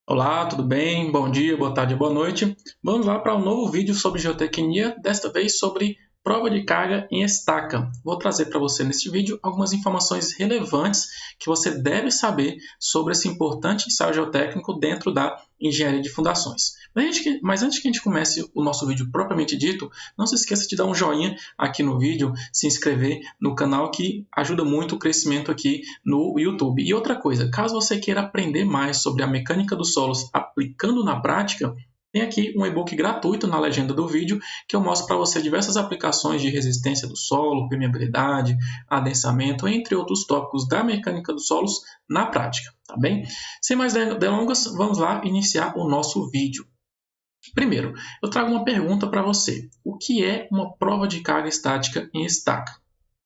Olá, tudo bem? Bom dia, boa tarde, boa noite. Vamos lá para um novo vídeo sobre geotecnia, desta vez sobre prova de carga em estaca. Vou trazer para você neste vídeo algumas informações relevantes que você deve saber sobre esse importante ensaio geotécnico dentro da engenharia de fundações. Mas antes que a gente comece o nosso vídeo propriamente dito, não se esqueça de dar um joinha aqui no vídeo, se inscrever no canal que ajuda muito o crescimento aqui no YouTube. E outra coisa, caso você queira aprender mais sobre a mecânica dos solos aplicando na prática, tem aqui um e-book gratuito na legenda do vídeo que eu mostro para você diversas aplicações de resistência do solo, permeabilidade, adensamento, entre outros tópicos da mecânica dos solos na prática, tá bem? Sem mais delongas, vamos lá iniciar o nosso vídeo. Primeiro, eu trago uma pergunta para você. O que é uma prova de carga estática em estaca?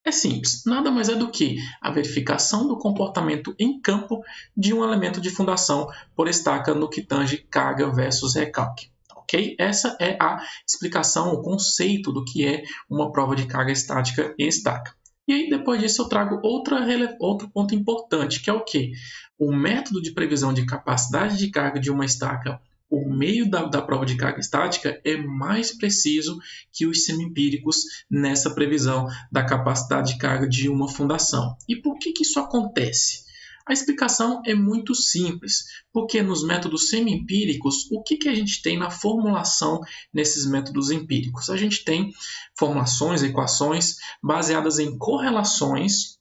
É simples, nada mais é do que a verificação do comportamento em campo de um elemento de fundação por estaca no que tange carga versus recalque. Ok? Essa é a explicação, o conceito do que é uma prova de carga estática em estaca. E aí, depois disso, eu trago outro ponto importante, que é o quê? O método de previsão de capacidade de carga de uma estaca por meio da prova de carga estática é mais preciso que os semi-empíricos nessa previsão da capacidade de carga de uma fundação. E por que isso acontece? A explicação é muito simples, porque nos métodos semi-empíricos, o que a gente tem na formulação nesses métodos empíricos? A gente tem formulações, equações baseadas em correlações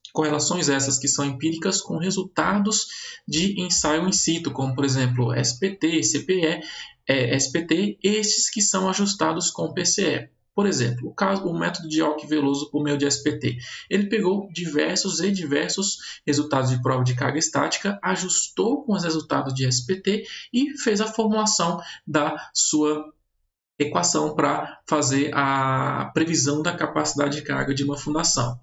essas que são empíricas com resultados de ensaio in situ, como por exemplo SPT, CPE, SPT, esses que são ajustados com PCE. Por exemplo, o método de Alck-Veloso por meio de SPT. Ele pegou diversos resultados de prova de carga estática, ajustou com os resultados de SPT e fez a formulação da sua equação para fazer a previsão da capacidade de carga de uma fundação.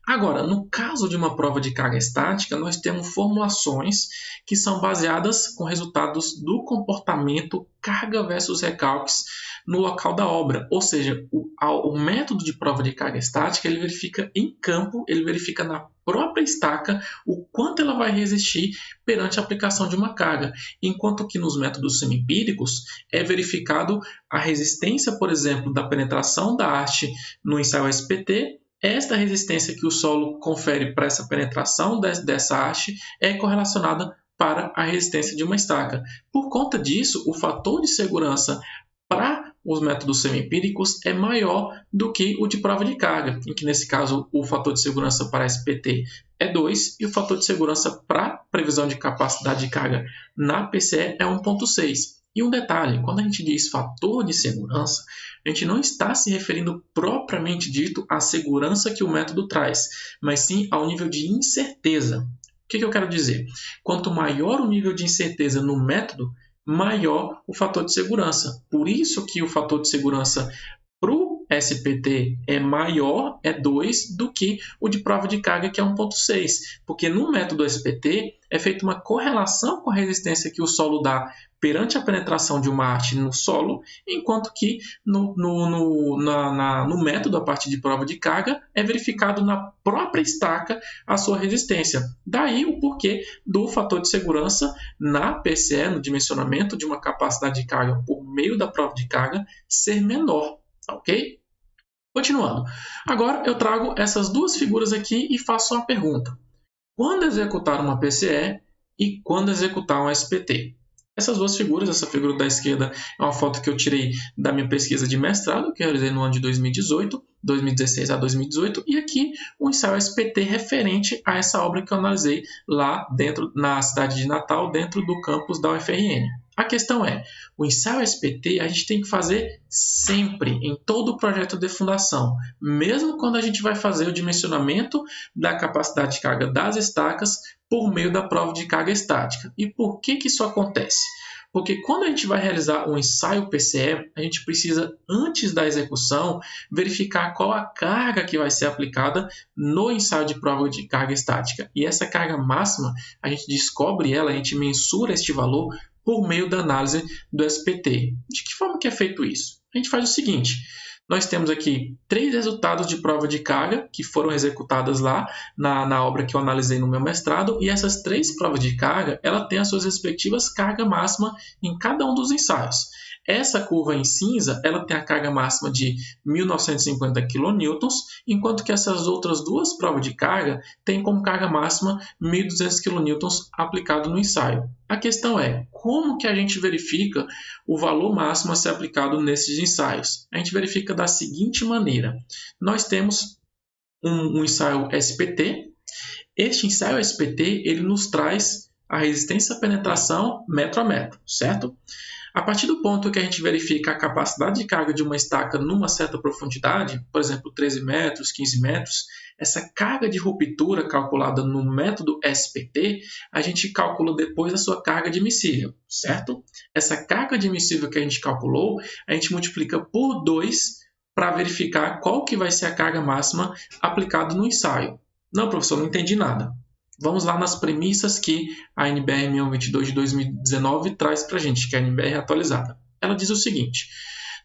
Agora, no caso de uma prova de carga estática, nós temos formulações que são baseadas com resultados do comportamento carga versus recalques no local da obra. Ou seja, o método de prova de carga estática ele verifica em campo, ele verifica na própria estaca o quanto ela vai resistir perante a aplicação de uma carga. Enquanto que nos métodos semi-empíricos é verificado a resistência, por exemplo, da penetração da haste no ensaio SPT. Esta resistência que o solo confere para essa penetração dessa haste é correlacionada para a resistência de uma estaca. Por conta disso, o fator de segurança para os métodos semi-empíricos é maior do que o de prova de carga, em que nesse caso o fator de segurança para SPT é 2 e o fator de segurança para previsão de capacidade de carga na PCE é 1,6. E um detalhe, quando a gente diz fator de segurança, a gente não está se referindo propriamente dito à segurança que o método traz, mas sim ao nível de incerteza. O que eu quero dizer? Quanto maior o nível de incerteza no método, maior o fator de segurança. Por isso que o fator de segurança para o SPT é maior, é 2, do que o de prova de carga, que é 1,6. Porque no método SPT é feita uma correlação com a resistência que o solo dá perante a penetração de uma haste no solo, enquanto que no método, a partir de prova de carga, é verificado na própria estaca a sua resistência. Daí o porquê do fator de segurança na PCE, no dimensionamento de uma capacidade de carga por meio da prova de carga, ser menor. Ok? Continuando. Agora eu trago essas duas figuras aqui e faço uma pergunta. Quando executar uma PCE e quando executar um SPT? Essas duas figuras, essa figura da esquerda é uma foto que eu tirei da minha pesquisa de mestrado, que eu realizei no ano de 2016 a 2018, e aqui um ensaio SPT referente a essa obra que eu analisei lá dentro, na cidade de Natal, dentro do campus da UFRN. A questão é, o ensaio SPT a gente tem que fazer sempre, em todo o projeto de fundação, mesmo quando a gente vai fazer o dimensionamento da capacidade de carga das estacas por meio da prova de carga estática. E por que isso acontece? Porque quando a gente vai realizar um ensaio PCE, a gente precisa, antes da execução, verificar qual a carga que vai ser aplicada no ensaio de prova de carga estática. E essa carga máxima, a gente descobre ela, a gente mensura este valor por meio da análise do SPT. De que forma que é feito isso? A gente faz o seguinte, nós temos aqui 3 resultados de prova de carga que foram executadas lá na obra que eu analisei no meu mestrado, e essas 3 provas de carga, ela tem as suas respectivas carga máxima em cada um dos ensaios. Essa curva em cinza, ela tem a carga máxima de 1.950 kN, enquanto que essas outras 2 provas de carga têm como carga máxima 1.200 kN aplicado no ensaio. A questão é, como que a gente verifica o valor máximo a ser aplicado nesses ensaios? A gente verifica da seguinte maneira. Nós temos um ensaio SPT. Este ensaio SPT, ele nos traz a resistência à penetração metro a metro, certo? A partir do ponto que a gente verifica a capacidade de carga de uma estaca numa certa profundidade, por exemplo, 13 metros, 15 metros, essa carga de ruptura calculada no método SPT, a gente calcula depois a sua carga admissível, certo? Essa carga admissível que a gente calculou, a gente multiplica por 2 para verificar qual que vai ser a carga máxima aplicada no ensaio. Não, professor, não entendi nada. Vamos lá nas premissas que a NBR 1122 de 2019 traz para a gente, que é a NBR atualizada. Ela diz o seguinte,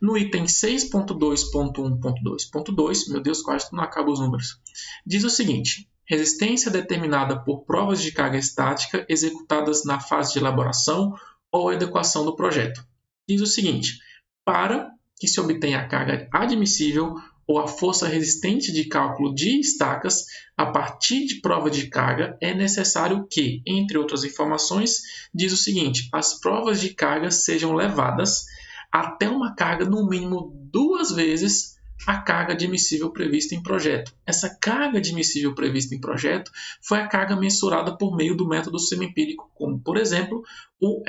no item 6.2.1.2.2, meu Deus, quase não acaba os números, diz o seguinte, resistência determinada por provas de carga estática executadas na fase de elaboração ou adequação do projeto. Diz o seguinte, para que se obtenha a carga admissível ou a força resistente de cálculo de estacas, a partir de prova de carga, é necessário que, entre outras informações, diz o seguinte, as provas de carga sejam levadas até uma carga no mínimo 2 vezes a carga admissível prevista em projeto. Essa carga admissível prevista em projeto foi a carga mensurada por meio do método semi-empírico, como, por exemplo, o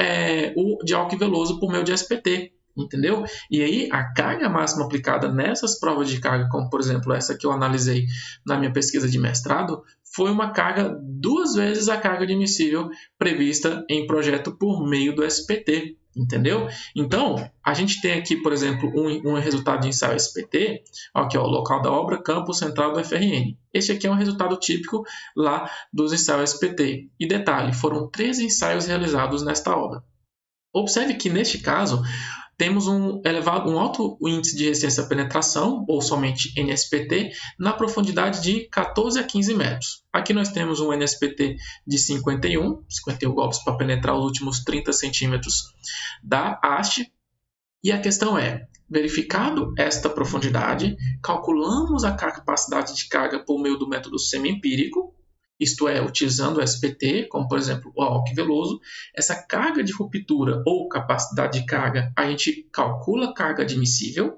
de Alck e Veloso por meio de SPT. Entendeu? E aí, a carga máxima aplicada nessas provas de carga, como por exemplo essa que eu analisei na minha pesquisa de mestrado, foi uma carga 2 vezes a carga admissível prevista em projeto por meio do SPT. Entendeu? Então, a gente tem aqui, por exemplo, um resultado de ensaio SPT, aqui, ó, local da obra, campo central do FRN. Este aqui é um resultado típico lá dos ensaios SPT. E detalhe, foram 13 ensaios realizados nesta obra. Observe que, neste caso, temos um alto índice de resistência à penetração, ou somente NSPT, na profundidade de 14 a 15 metros. Aqui nós temos um NSPT de 51 golpes para penetrar os últimos 30 centímetros da haste. E a questão é, verificado esta profundidade, calculamos a capacidade de carga por meio do método semi-empírico, isto é, utilizando o SPT, como por exemplo o Alck e Veloso, essa carga de ruptura ou capacidade de carga, a gente calcula a carga admissível.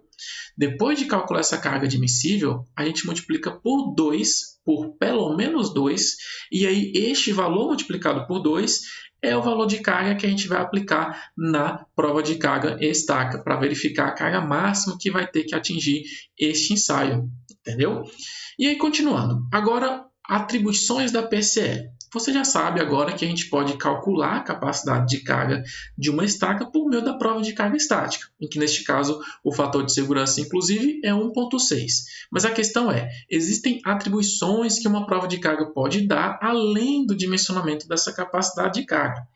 Depois de calcular essa carga admissível, a gente multiplica por 2, por pelo menos 2, e aí este valor multiplicado por 2 é o valor de carga que a gente vai aplicar na prova de carga estaca, para verificar a carga máxima que vai ter que atingir este ensaio, entendeu? E aí, continuando. Agora, atribuições da PCE. Você já sabe agora que a gente pode calcular a capacidade de carga de uma estaca por meio da prova de carga estática, em que neste caso o fator de segurança inclusive é 1,6. Mas a questão é, existem atribuições que uma prova de carga pode dar além do dimensionamento dessa capacidade de carga.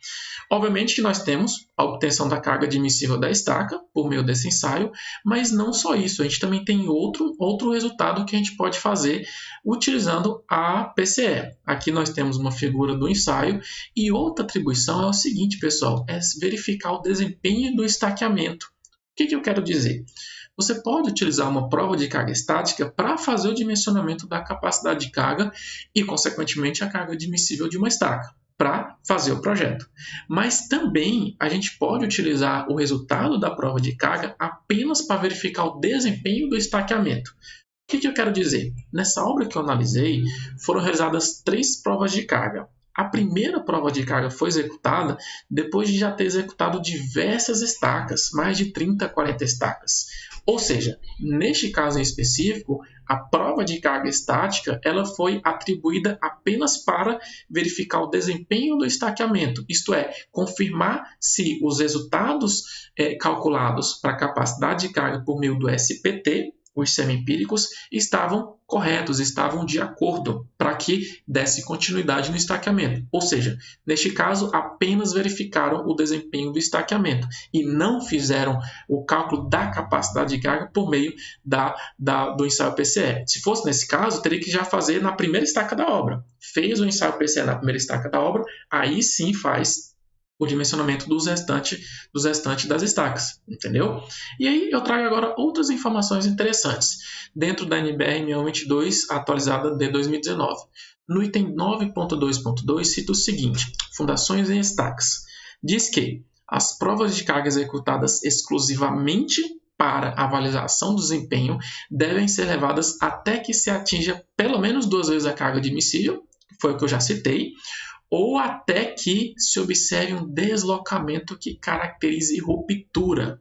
Obviamente que nós temos a obtenção da carga admissível da estaca por meio desse ensaio, mas não só isso, a gente também tem outro resultado que a gente pode fazer utilizando a PCE. Aqui nós temos uma figura do ensaio e outra atribuição é o seguinte, pessoal, é verificar o desempenho do estaqueamento. O que eu quero dizer? Você pode utilizar uma prova de carga estática para fazer o dimensionamento da capacidade de carga e, consequentemente, a carga admissível de uma estaca, para fazer o projeto. Mas também a gente pode utilizar o resultado da prova de carga apenas para verificar o desempenho do estaqueamento. O que eu quero dizer? Nessa obra que eu analisei, foram realizadas 3 provas de carga. A primeira prova de carga foi executada depois de já ter executado diversas estacas, mais de 30 a 40 estacas. Ou seja, neste caso em específico, a prova de carga estática ela foi atribuída apenas para verificar o desempenho do estaqueamento, isto é, confirmar se os resultados calculados para a capacidade de carga por meio do SPT os semi-empíricos estavam corretos, estavam de acordo para que desse continuidade no estaqueamento. Ou seja, neste caso, apenas verificaram o desempenho do estaqueamento e não fizeram o cálculo da capacidade de carga por meio do ensaio PCE. Se fosse nesse caso, teria que já fazer na primeira estaca da obra. Fez o ensaio PCE na primeira estaca da obra, aí sim faz o dimensionamento dos restantes das estacas, entendeu? E aí eu trago agora outras informações interessantes dentro da NBR 6122 atualizada de 2019. No item 9.2.2 cita o seguinte: fundações em estacas. Diz que as provas de carga executadas exclusivamente para avaliação do desempenho devem ser levadas até que se atinja pelo menos 2 vezes a carga admissível, que foi o que eu já citei, ou até que se observe um deslocamento que caracterize ruptura.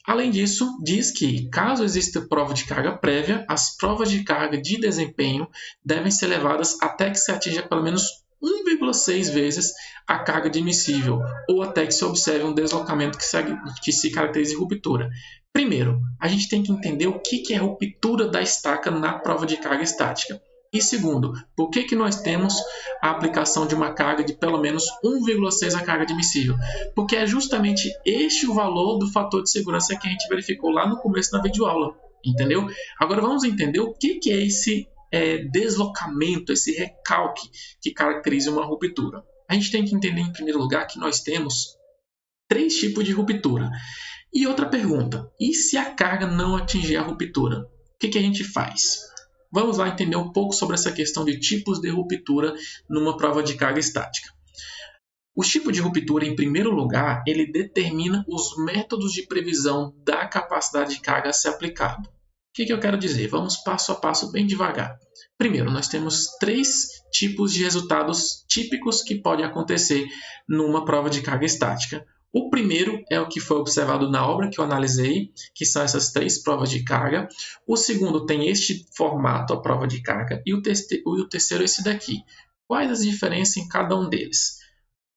Além disso, diz que, caso exista prova de carga prévia, as provas de carga de desempenho devem ser levadas até que se atinja pelo menos 1,6 vezes a carga admissível, ou até que se observe um deslocamento que se caracterize ruptura. Primeiro, a gente tem que entender o que é ruptura da estaca na prova de carga estática. E segundo, por que nós temos a aplicação de uma carga de pelo menos 1,6 a carga admissível? Porque é justamente este o valor do fator de segurança que a gente verificou lá no começo da videoaula, entendeu? Agora vamos entender o que é esse deslocamento, esse recalque que caracteriza uma ruptura. A gente tem que entender em primeiro lugar que nós temos 3 tipos de ruptura. E outra pergunta, e se a carga não atingir a ruptura? O que a gente faz? Vamos lá entender um pouco sobre essa questão de tipos de ruptura numa prova de carga estática. O tipo de ruptura, em primeiro lugar, ele determina os métodos de previsão da capacidade de carga a ser aplicado. O que eu quero dizer? Vamos passo a passo bem devagar. Primeiro, nós temos 3 tipos de resultados típicos que podem acontecer numa prova de carga estática. O primeiro é o que foi observado na obra que eu analisei, que são essas 3 provas de carga. O segundo tem este formato, a prova de carga, e o terceiro é esse daqui. Quais as diferenças em cada um deles?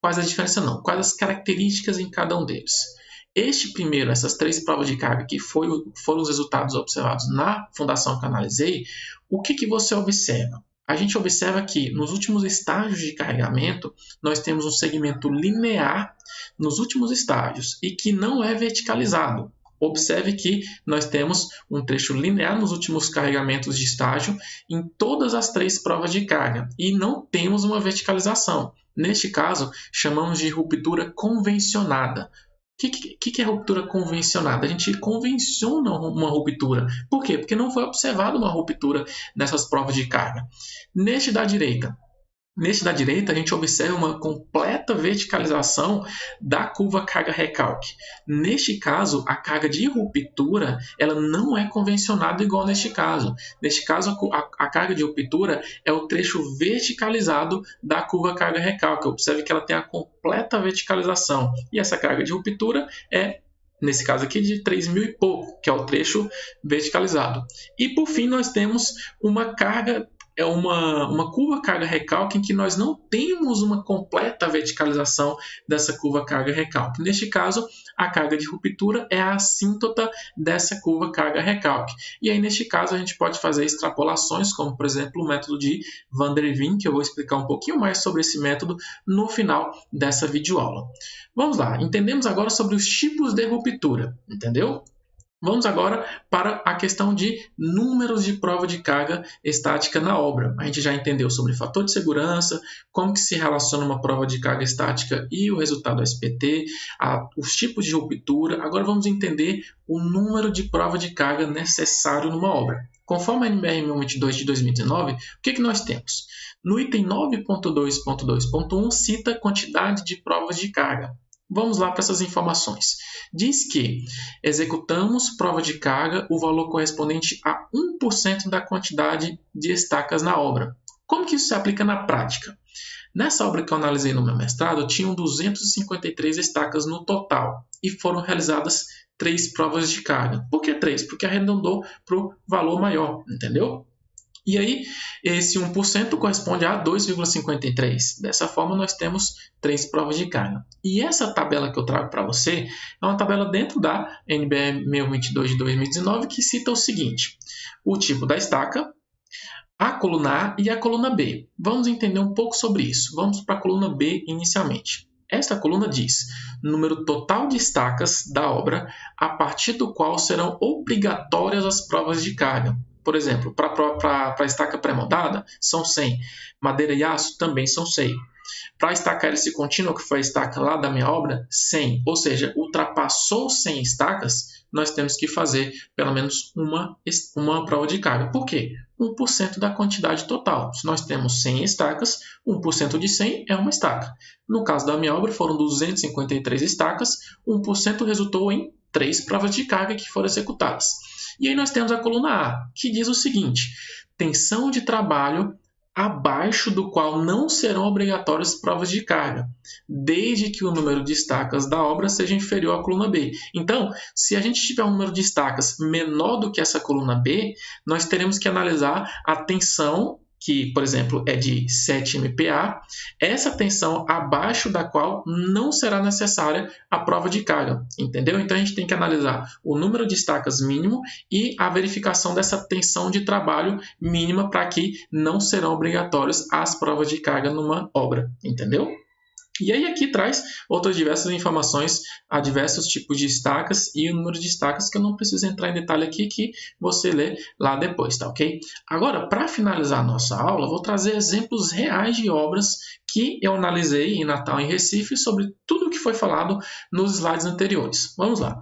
Quais as características em cada um deles? Este primeiro, essas 3 provas de carga, que foram os resultados observados na fundação que eu analisei, o que você observa? A gente observa que nos últimos estágios de carregamento, nós temos um segmento linear nos últimos estágios e que não é verticalizado. Observe que nós temos um trecho linear nos últimos carregamentos de estágio em todas as 3 provas de carga e não temos uma verticalização. Neste caso, chamamos de ruptura convencionada. O que é ruptura convencionada? A gente convenciona uma ruptura. Por quê? Porque não foi observada uma ruptura nessas provas de carga. Neste da direita, a gente observa uma completa verticalização da curva carga-recalque. Neste caso, a carga de ruptura ela não é convencionada igual neste caso. Neste caso, a carga de ruptura é o trecho verticalizado da curva carga-recalque. Observe que ela tem a completa verticalização. E essa carga de ruptura é, nesse caso aqui, de 3.000 e pouco, que é o trecho verticalizado. E, por fim, nós temos uma carga uma curva carga-recalque em que nós não temos uma completa verticalização dessa curva carga-recalque. Neste caso, a carga de ruptura é a assíntota dessa curva carga-recalque. E aí, neste caso, a gente pode fazer extrapolações, como, por exemplo, o método de Van der Veen, que eu vou explicar um pouquinho mais sobre esse método no final dessa videoaula. Vamos lá, entendemos agora sobre os tipos de ruptura, entendeu? Vamos agora para a questão de números de prova de carga estática na obra. A gente já entendeu sobre fator de segurança, como que se relaciona uma prova de carga estática e o resultado SPT, os tipos de ruptura. Agora vamos entender o número de prova de carga necessário numa obra. Conforme a NBR 1022 de 2019, o que nós temos? No item 9.2.2.1 cita a quantidade de provas de carga. Vamos lá para essas informações. Diz que executamos prova de carga o valor correspondente a 1% da quantidade de estacas na obra. Como que isso se aplica na prática? Nessa obra que eu analisei no meu mestrado, tinham 253 estacas no total e foram realizadas 3 provas de carga. Por que 3? Porque arredondou para o valor maior, entendeu? E aí, esse 1% corresponde a 2,53. Dessa forma, nós temos 3 provas de carga. E essa tabela que eu trago para você é uma tabela dentro da NBR 1022 de 2019 que cita o seguinte: o tipo da estaca, a coluna A e a coluna B. Vamos entender um pouco sobre isso. Vamos para a coluna B inicialmente. Esta coluna diz número total de estacas da obra a partir do qual serão obrigatórias as provas de carga. Por exemplo, para a estaca pré-moldada, são 100. Madeira e aço também são 100. Para a estaca hélice contínua, que foi a estaca lá da minha obra, 100. Ou seja, ultrapassou 100 estacas, nós temos que fazer pelo menos uma prova de carga. Por quê? 1% da quantidade total. Se nós temos 100 estacas, 1% de 100 é uma estaca. No caso da minha obra, foram 253 estacas, 1% resultou em 3 provas de carga que foram executadas. E aí nós temos a coluna A, que diz o seguinte: tensão de trabalho abaixo do qual não serão obrigatórias provas de carga, desde que o número de estacas da obra seja inferior à coluna B. Então, se a gente tiver um número de estacas menor do que essa coluna B, nós teremos que analisar a tensão, que, por exemplo, é de 7 MPa, essa tensão abaixo da qual não será necessária a prova de carga, entendeu? Então, a gente tem que analisar o número de estacas mínimo e a verificação dessa tensão de trabalho mínima para que não serão obrigatórias as provas de carga numa obra, entendeu? E aí aqui traz outras diversas informações a diversos tipos de estacas e o número de estacas que eu não preciso entrar em detalhe aqui, que você lê lá depois, tá ok? Agora, para finalizar a nossa aula, vou trazer exemplos reais de obras que eu analisei em Natal e Recife sobre tudo o que foi falado nos slides anteriores. Vamos lá.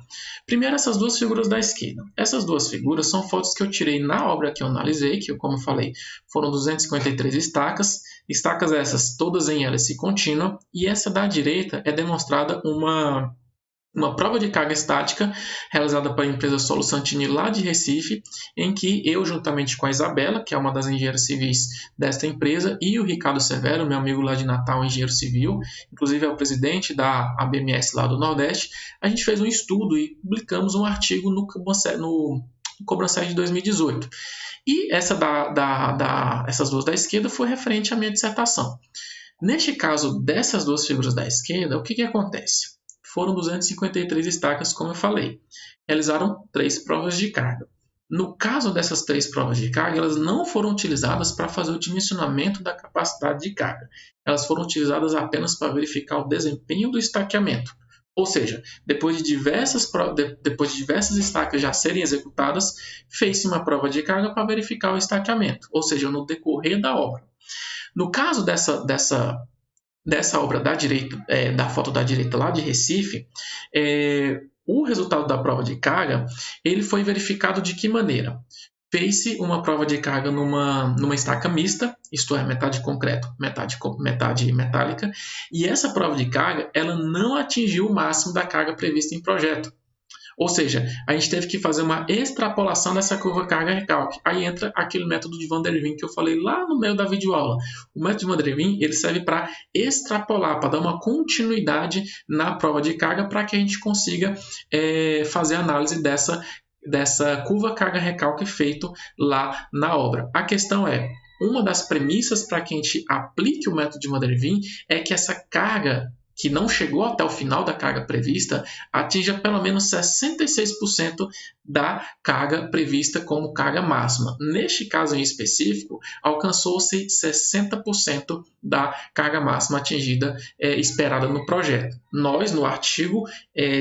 Primeiro, essas duas figuras da esquerda. Essas duas figuras são fotos que eu tirei na obra que eu analisei, que, como eu falei, foram 253 estacas. Estacas essas todas em hélice contínua. E essa da direita é demonstrada uma prova de carga estática realizada pela empresa Solo Santini lá de Recife, em que eu, juntamente com a Isabela, que é uma das engenheiras civis desta empresa, e o Ricardo Severo, meu amigo lá de Natal, engenheiro civil, inclusive é o presidente da ABMS lá do Nordeste, a gente fez um estudo e publicamos um artigo no Cobranseg de 2018. E essas duas da esquerda foi referente à minha dissertação. Neste caso dessas duas figuras da esquerda, o que acontece? Foram 253 estacas, como eu falei. Realizaram 3 provas de carga. No caso dessas 3 provas de carga, elas não foram utilizadas para fazer o dimensionamento da capacidade de carga. Elas foram utilizadas apenas para verificar o desempenho do estaqueamento. Ou seja, depois de diversas estacas já serem executadas, fez-se uma prova de carga para verificar o estaqueamento, ou seja, no decorrer da obra. No caso dessa obra da direita, da foto da direita lá de Recife, o resultado da prova de carga ele foi verificado de que maneira? Fez-se uma prova de carga numa estaca mista, isto é, metade concreto, metade metálica, e essa prova de carga ela não atingiu o máximo da carga prevista em projeto. Ou seja, a gente teve que fazer uma extrapolação dessa curva carga-recalque. Aí entra aquele método de Van der Wijn que eu falei lá no meio da videoaula. O método de Van der Wijn ele serve para extrapolar, para dar uma continuidade na prova de carga para que a gente consiga fazer a análise dessa curva carga-recalque feito lá na obra. A questão é, uma das premissas para que a gente aplique o método de Van der Wijn é que essa carga que não chegou até o final da carga prevista, atinja pelo menos 66% da carga prevista como carga máxima. Neste caso em específico, alcançou-se 60% da carga máxima atingida esperada no projeto. Nós, no artigo,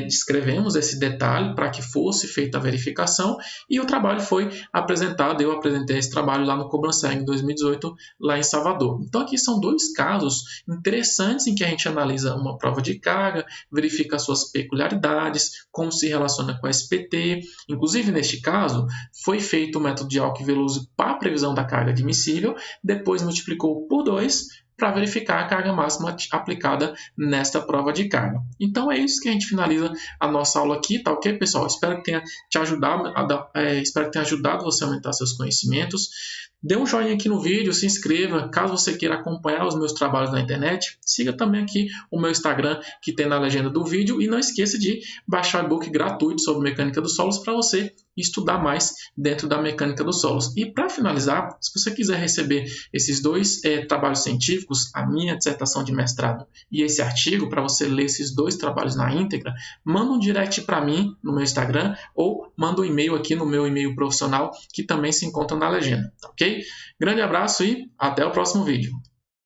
descrevemos esse detalhe para que fosse feita a verificação e o trabalho foi apresentado. Eu apresentei esse trabalho lá no Cobranseg em 2018, lá em Salvador. Então, aqui são 2 casos interessantes em que a gente analisa uma prova de carga, verifica suas peculiaridades, como se relaciona com a SPT. Inclusive, neste caso, foi feito o método de Alck e Veloso para a previsão da carga admissível, depois multiplicou por 2 para verificar a carga máxima aplicada nesta prova de carga. Então é isso que a gente finaliza a nossa aula aqui, tá ok, pessoal? Espero que tenha te ajudado, espero que tenha ajudado você a aumentar seus conhecimentos. Dê um joinha aqui no vídeo, se inscreva, caso você queira acompanhar os meus trabalhos na internet. Siga também aqui o meu Instagram, que tem na legenda do vídeo. E não esqueça de baixar o e-book gratuito sobre mecânica dos solos para você estudar mais dentro da mecânica dos solos. E para finalizar, se você quiser receber esses dois trabalhos científicos, a minha dissertação de mestrado e esse artigo, para você ler esses dois trabalhos na íntegra, manda um direct para mim no meu Instagram ou manda um e-mail aqui no meu e-mail profissional, que também se encontra na legenda, ok? Grande abraço e até o próximo vídeo.